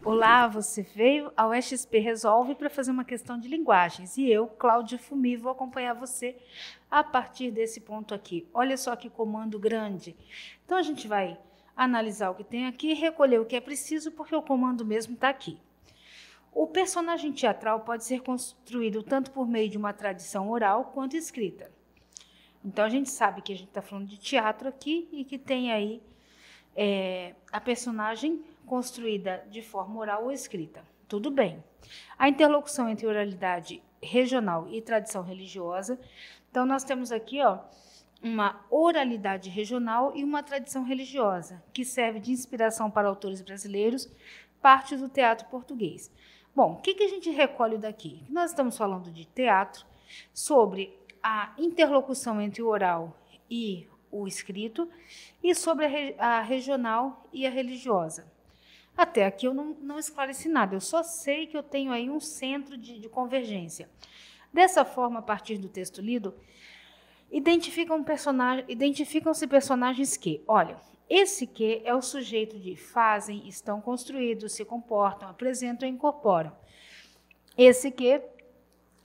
Olá, você veio ao XP Resolve para fazer uma questão de linguagens e eu, Cláudia Fumi, vou acompanhar você a partir desse ponto aqui. Olha só que comando grande. Então, a gente vai analisar o que tem aqui e recolher o que é preciso, porque o comando mesmo está aqui. O personagem teatral pode ser construído tanto por meio de uma tradição oral quanto escrita. Então, a gente sabe que a gente está falando de teatro aqui e que tem aí a personagem construída de forma oral ou escrita. Tudo bem. A interlocução entre oralidade regional e tradição religiosa. Então, nós temos aqui uma oralidade regional e uma tradição religiosa, que serve de inspiração para autores brasileiros, parte do teatro português. Bom, o que a gente recolhe daqui? Nós estamos falando de teatro, sobre a interlocução entre o oral e o escrito, e sobre a regional e a religiosa. Até aqui eu não esclareci nada, eu só sei que eu tenho aí um centro de convergência. Dessa forma, a partir do texto lido, identificam-se personagens que, olha, esse que é o sujeito de fazem, estão construídos, se comportam, apresentam e incorporam. Esse que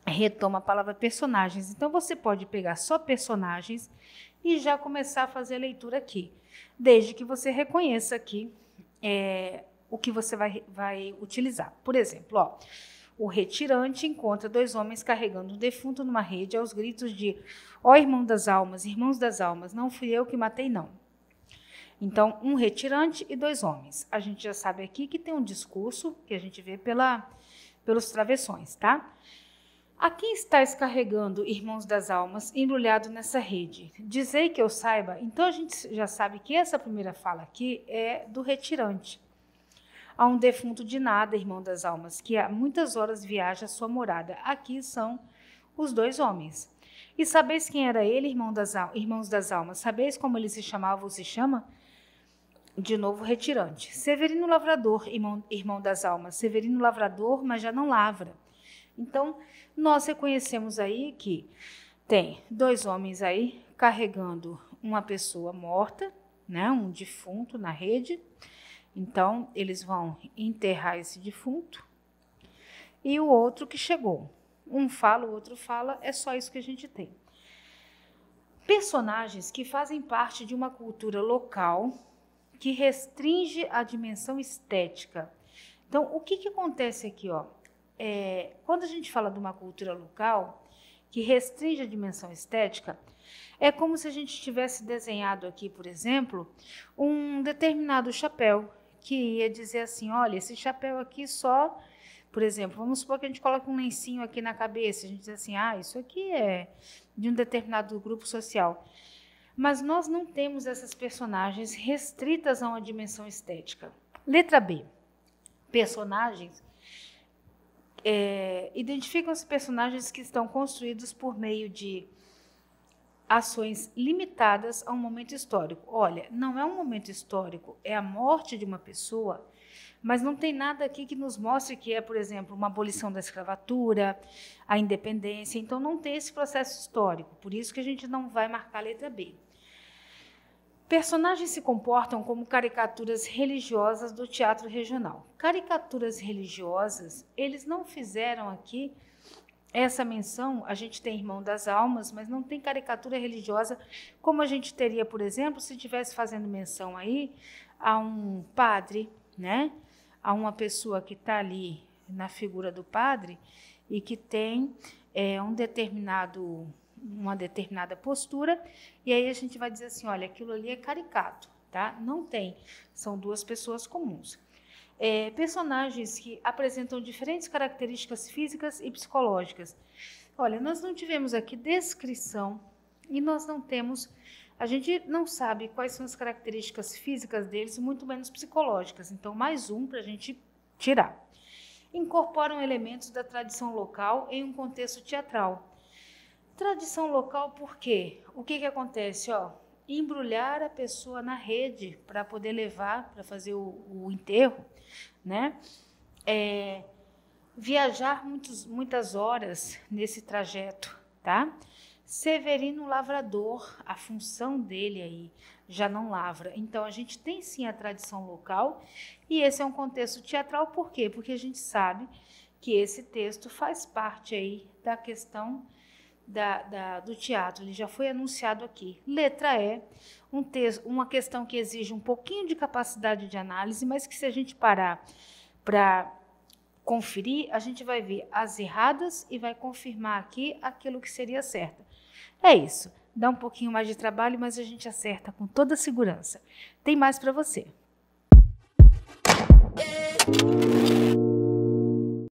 retoma a palavra personagens. Então, você pode pegar só personagens e já começar a fazer a leitura aqui, desde que você reconheça aqui o que você vai utilizar. Por exemplo, o retirante encontra dois homens carregando um defunto numa rede aos gritos de ó irmãos das almas, não fui eu que matei, não. Então, um retirante e dois homens. A gente já sabe aqui que tem um discurso que a gente vê pelos travessões, tá? A quem estáis carregando, irmãos das almas, embrulhado nessa rede? Dizei que eu saiba. Então, a gente já sabe que essa primeira fala aqui é do retirante. Há um defunto de nada, irmão das almas, que há muitas horas viaja à sua morada. Aqui são os dois homens. E sabeis quem era ele, irmãos das almas? Sabeis como ele se chamava ou se chama? De novo, retirante. Severino Lavrador, irmão das almas. Severino Lavrador, mas já não lavra. Então, nós reconhecemos aí que tem dois homens aí carregando uma pessoa morta, né, um defunto na rede. Então, eles vão enterrar esse defunto. E o outro que chegou. Um fala, o outro fala, é só isso que a gente tem. Personagens que fazem parte de uma cultura local que restringe a dimensão estética. Então, o que acontece aqui, quando a gente fala de uma cultura local que restringe a dimensão estética, é como se a gente tivesse desenhado aqui, por exemplo, um determinado chapéu, que ia dizer assim, olha, esse chapéu aqui só, por exemplo, vamos supor que a gente coloque um lencinho aqui na cabeça, a gente diz assim, isso aqui é de um determinado grupo social. Mas nós não temos essas personagens restritas a uma dimensão estética. Letra B. Personagens. Identificam-se personagens que estão construídos por meio de ações limitadas a um momento histórico. Olha, não é um momento histórico, é a morte de uma pessoa, mas não tem nada aqui que nos mostre que é, por exemplo, uma abolição da escravatura, a independência. Então, não tem esse processo histórico, por isso que a gente não vai marcar a letra B. Personagens se comportam como caricaturas religiosas do teatro regional. Caricaturas religiosas, eles não fizeram aqui essa menção, a gente tem Irmão das Almas, mas não tem caricatura religiosa, como a gente teria, por exemplo, se estivesse fazendo menção aí a um padre, né? A uma pessoa que está ali na figura do padre e que tem uma determinada postura, e aí a gente vai dizer assim, olha, aquilo ali é caricato, tá? Não tem, são duas pessoas comuns. Personagens que apresentam diferentes características físicas e psicológicas. Olha, nós não tivemos aqui descrição e nós não temos, a gente não sabe quais são as características físicas deles, muito menos psicológicas. Então, mais um para a gente tirar. Incorporam elementos da tradição local em um contexto teatral. Tradição local por quê? O que acontece? Embrulhar a pessoa na rede para poder levar, para fazer o enterro, né? Viajar muitas horas nesse trajeto, tá? Severino Lavrador, a função dele aí já não lavra. Então, a gente tem sim a tradição local e esse é um contexto teatral. Por quê? Porque a gente sabe que esse texto faz parte aí da questão do teatro. Ele já foi anunciado aqui. Letra E, uma questão que exige um pouquinho de capacidade de análise, mas que se a gente parar para conferir, a gente vai ver as erradas e vai confirmar aqui aquilo que seria certo. É isso. Dá um pouquinho mais de trabalho, mas a gente acerta com toda segurança. Tem mais para você.